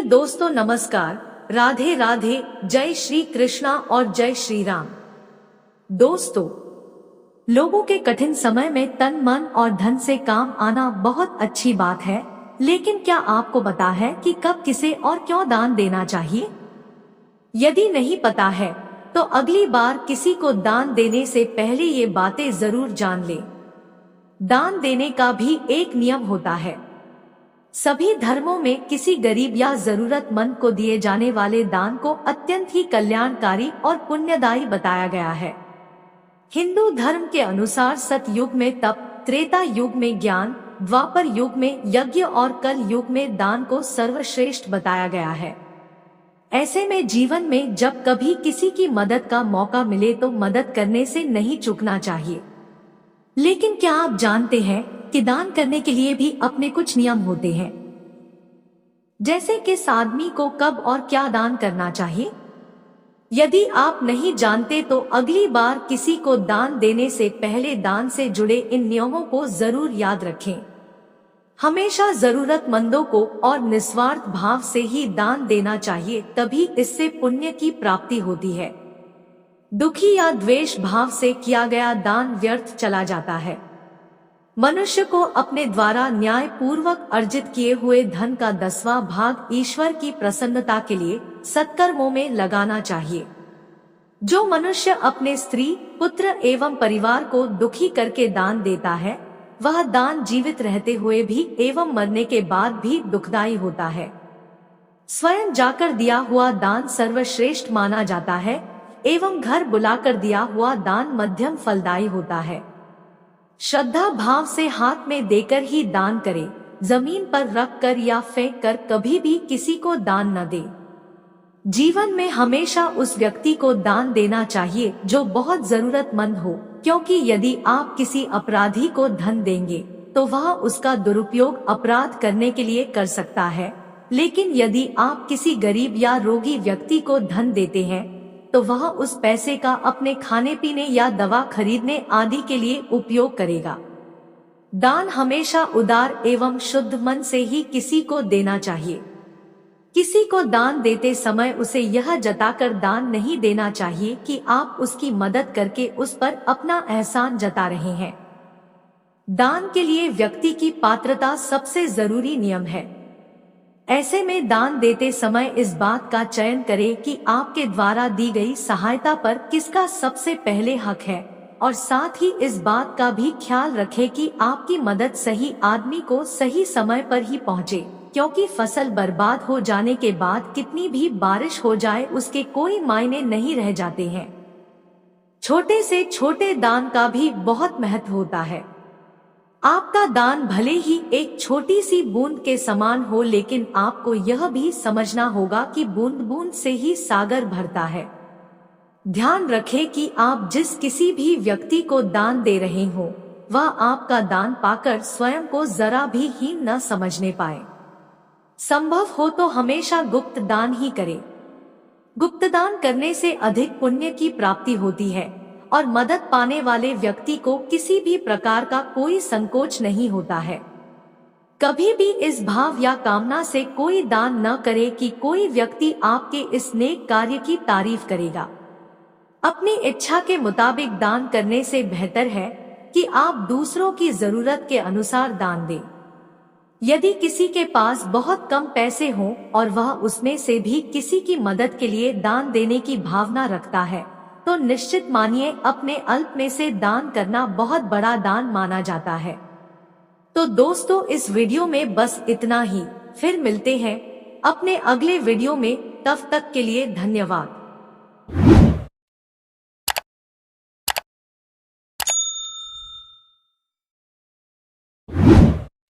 प्रिय दोस्तों नमस्कार, राधे राधे, जय श्री कृष्णा और जय श्री राम। दोस्तों, लोगों के कठिन समय में तन मन और धन से काम आना बहुत अच्छी बात है, लेकिन क्या आपको पता है कि कब किसे और क्यों दान देना चाहिए? यदि नहीं पता है तो अगली बार किसी को दान देने से पहले ये बातें जरूर जान लें। दान देने का भी एक नियम होता है। सभी धर्मों में किसी गरीब या जरूरतमंद को दिए जाने वाले दान को अत्यंत ही कल्याणकारी और पुण्यदायी बताया गया है। हिंदू धर्म के अनुसार सतयुग में तप, त्रेता युग में ज्ञान, द्वापर युग में यज्ञ और कल युग में दान को सर्वश्रेष्ठ बताया गया है। ऐसे में जीवन में जब कभी किसी की मदद का मौका मिले तो मदद करने से नहीं चूकना चाहिए। लेकिन क्या आप जानते हैं कि दान करने के लिए भी अपने कुछ नियम होते हैं, जैसे किस आदमी को कब और क्या दान करना चाहिए? यदि आप नहीं जानते तो अगली बार किसी को दान देने से पहले दान से जुड़े इन नियमों को जरूर याद रखें। हमेशा जरूरतमंदों को और निस्वार्थ भाव से ही दान देना चाहिए, तभी इससे पुण्य की प्राप्ति होती है। दुखी या द्वेष भाव से किया गया दान व्यर्थ चला जाता है। मनुष्य को अपने द्वारा न्याय पूर्वक अर्जित किए हुए धन का 10वां भाग ईश्वर की प्रसन्नता के लिए सत्कर्मों में लगाना चाहिए। जो मनुष्य अपने स्त्री, पुत्र एवं परिवार को दुखी करके दान देता है, वह दान जीवित रहते हुए भी एवं मरने के बाद भी दुखदायी होता है। स्वयं जाकर दिया हुआ दान सर्वश्रेष्ठ माना जाता है एवं घर बुलाकर दिया हुआ दान मध्यम फलदायी होता है। श्रद्धा भाव से हाथ में देकर ही दान करें, जमीन पर रख कर या फेंक कर कभी भी किसी को दान न दे। जीवन में हमेशा उस व्यक्ति को दान देना चाहिए जो बहुत जरूरतमंद हो, क्योंकि यदि आप किसी अपराधी को धन देंगे तो वह उसका दुरुपयोग अपराध करने के लिए कर सकता है, लेकिन यदि आप किसी गरीब या रोगी व्यक्ति को धन देते हैं तो वह उस पैसे का अपने खाने पीने या दवा खरीदने आदि के लिए उपयोग करेगा। दान हमेशा उदार एवं शुद्ध मन से ही किसी को देना चाहिए। किसी को दान देते समय उसे यह जताकर दान नहीं देना चाहिए कि आप उसकी मदद करके उस पर अपना एहसान जता रहे हैं। दान के लिए व्यक्ति की पात्रता सबसे जरूरी नियम है। ऐसे में दान देते समय इस बात का चयन करें कि आपके द्वारा दी गई सहायता पर किसका सबसे पहले हक है, और साथ ही इस बात का भी ख्याल रखें कि आपकी मदद सही आदमी को सही समय पर ही पहुंचे, क्योंकि फसल बर्बाद हो जाने के बाद कितनी भी बारिश हो जाए उसके कोई मायने नहीं रह जाते हैं। छोटे से छोटे दान का भी बहुत महत्व होता है। आपका दान भले ही एक छोटी सी बूंद के समान हो, लेकिन आपको यह भी समझना होगा कि बूंद बूंद से ही सागर भरता है। ध्यान रखें कि आप जिस किसी भी व्यक्ति को दान दे रहे हो वह आपका दान पाकर स्वयं को जरा भी हीन न समझने पाए। संभव हो तो हमेशा गुप्त दान ही करें। गुप्त दान करने से अधिक पुण्य की प्राप्ति होती है और मदद पाने वाले व्यक्ति को किसी भी प्रकार का कोई संकोच नहीं होता है। कभी भी इस भाव या कामना से कोई दान न करे कि कोई व्यक्ति आपके इस नेक कार्य की तारीफ करेगा। अपनी इच्छा के मुताबिक दान करने से बेहतर है कि आप दूसरों की जरूरत के अनुसार दान दें। यदि किसी के पास बहुत कम पैसे हों और वह उसमें से भी किसी की मदद के लिए दान देने की भावना रखता है तो निश्चित मानिए अपने अल्प में से दान करना बहुत बड़ा दान माना जाता है। तो दोस्तों, इस वीडियो में बस इतना ही। फिर मिलते हैं अपने अगले वीडियो में, तब तक के लिए धन्यवाद।